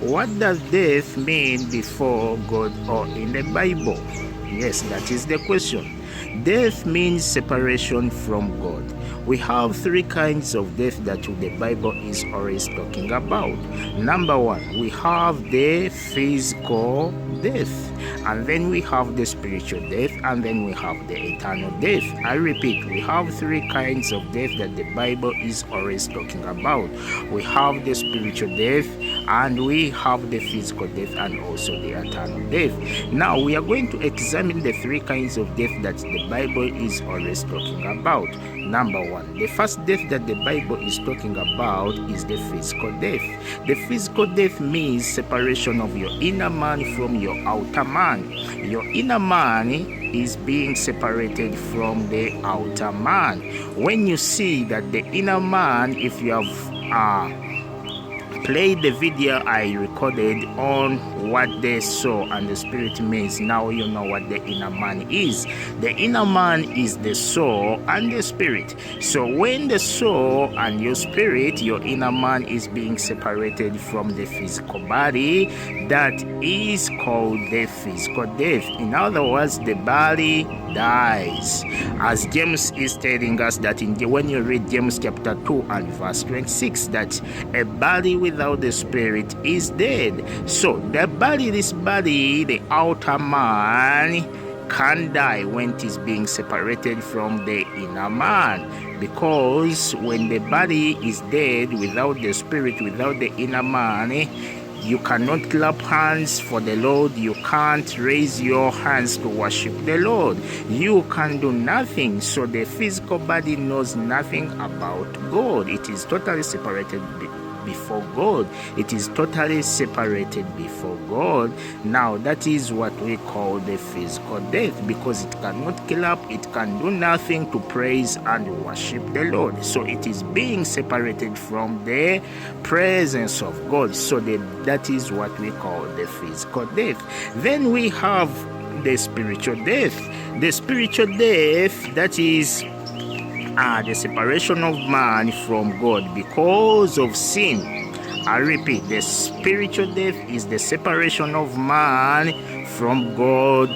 what does death mean before God or in the Bible? Yes, that is the question. Death means separation from God. We have three kinds of death that the Bible is always talking about. Number one, we have the physical death, and then we have the spiritual death, and then we have the eternal death. I repeat, we have three kinds of death that the Bible is always talking about. We have the spiritual death, and we have the physical death, and also the eternal death. Now we are going to examine the three kinds of death that the Bible is always talking about. Number one, the first death that the Bible is talking about is the physical death. The physical death means separation of your inner man from your outer man. Your inner man is being separated from the outer man. When you see that the inner man, if you have played the video I recorded on what the soul and the spirit means, now you know what the inner man is. The inner man is the soul and the spirit. So when the soul and your spirit, your inner man, is being separated from the physical body, that is called the physical death. In other words, the body dies. As James is telling us that when you read James chapter 2 and verse 26, that a body without the spirit is dead. So this body, the outer man, can die when it is being separated from the inner man, because when the body is dead without the spirit, without the inner man, you cannot clap hands for the Lord. You can't raise your hands to worship the Lord. You can do nothing. So the physical body knows nothing about God. It is totally separated before God. It is totally separated before God. Now that is what we call the physical death, because it cannot clap, it can do nothing to praise and worship the Lord. So it is being separated from the presence of God. So that is what we call the physical death. Then we have the spiritual death. The spiritual death, that is the separation of man from God because of sin. I repeat, the spiritual death is the separation of man from God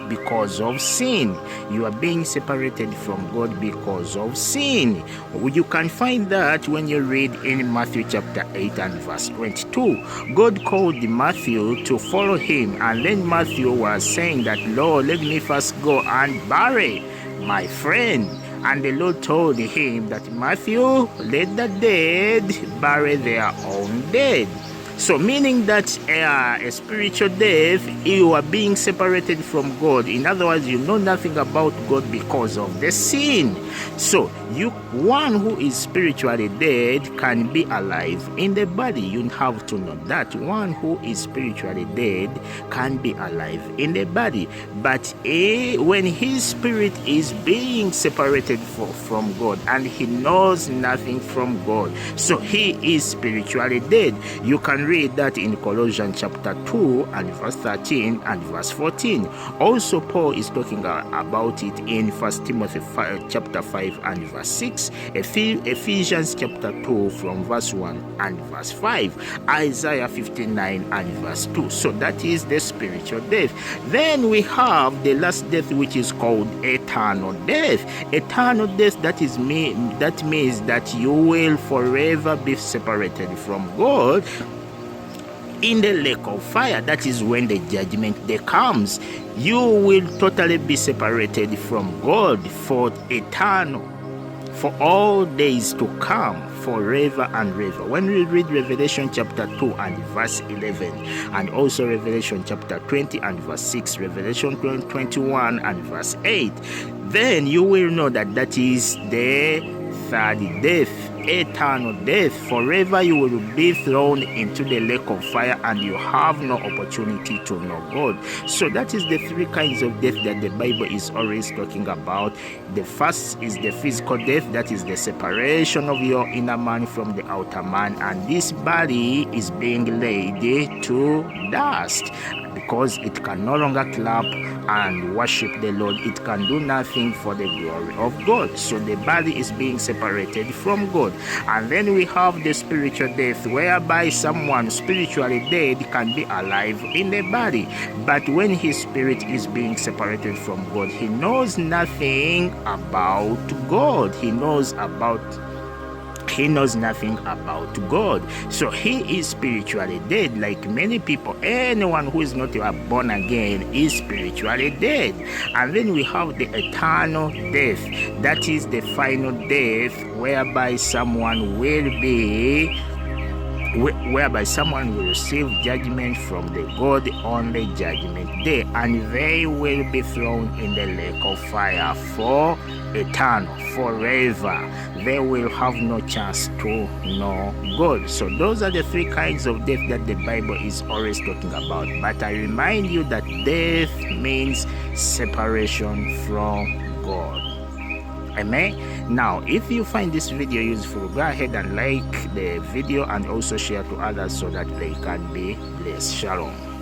because of sin. You are being separated from God because of sin. You can find that when you read in Matthew chapter 8 and verse 22. God called Matthew to follow him, and then Matthew was saying that, Lord, let me first go and bury my friend. And the Lord told him that, Matthew, let the dead bury their own dead. So meaning that a spiritual death, you are being separated from God. In other words, you know nothing about God because of the sin. So one who is spiritually dead can be alive in the body. You have to know that one who is spiritually dead can be alive in the body. But when his spirit is being separated from God, and he knows nothing from God, so he is spiritually dead. You can read that in Colossians chapter 2 and verse 13 and verse 14. Also Paul is talking about it in 1 Timothy chapter 5 and verse 6, Ephesians chapter 2 from verse 1 and verse 5, Isaiah 59 and verse 2. So that is the spiritual death. Then we have the last death, which is called eternal death. Eternal death, that means that you will forever be separated from God in the lake of fire. That is when the judgment day comes. You will totally be separated from God for all days to come, forever and ever. When we read Revelation chapter 2 and verse 11, and also Revelation chapter 20 and verse 6, Revelation 21 and verse 8, then you will know that is the third death, eternal death. Forever you will be thrown into the lake of fire, and you have no opportunity to know God. So that is the three kinds of death that the Bible is always talking about. The first is the physical death, that is the separation of your inner man from the outer man, and this body is being laid to dust because it can no longer clap and worship the Lord. It can do nothing for the glory of God. So the body is being separated from God. And then we have the spiritual death, whereby someone spiritually dead can be alive in the body, but when his spirit is being separated from God, he knows nothing about God. He knows nothing about God. So he is spiritually dead. Like many people, anyone who is not born again is spiritually dead. And then we have the eternal death. That is the final death, whereby someone will receive judgment from the God on the judgment day, and they will be thrown in the lake of fire for eternal, forever. They will have no chance to know God. So those are the three kinds of death that the Bible is always talking about. But I remind you that death means separation from God. Amen. Now, if you find this video useful, go ahead and like the video and also share to others so that they can be blessed. Shalom.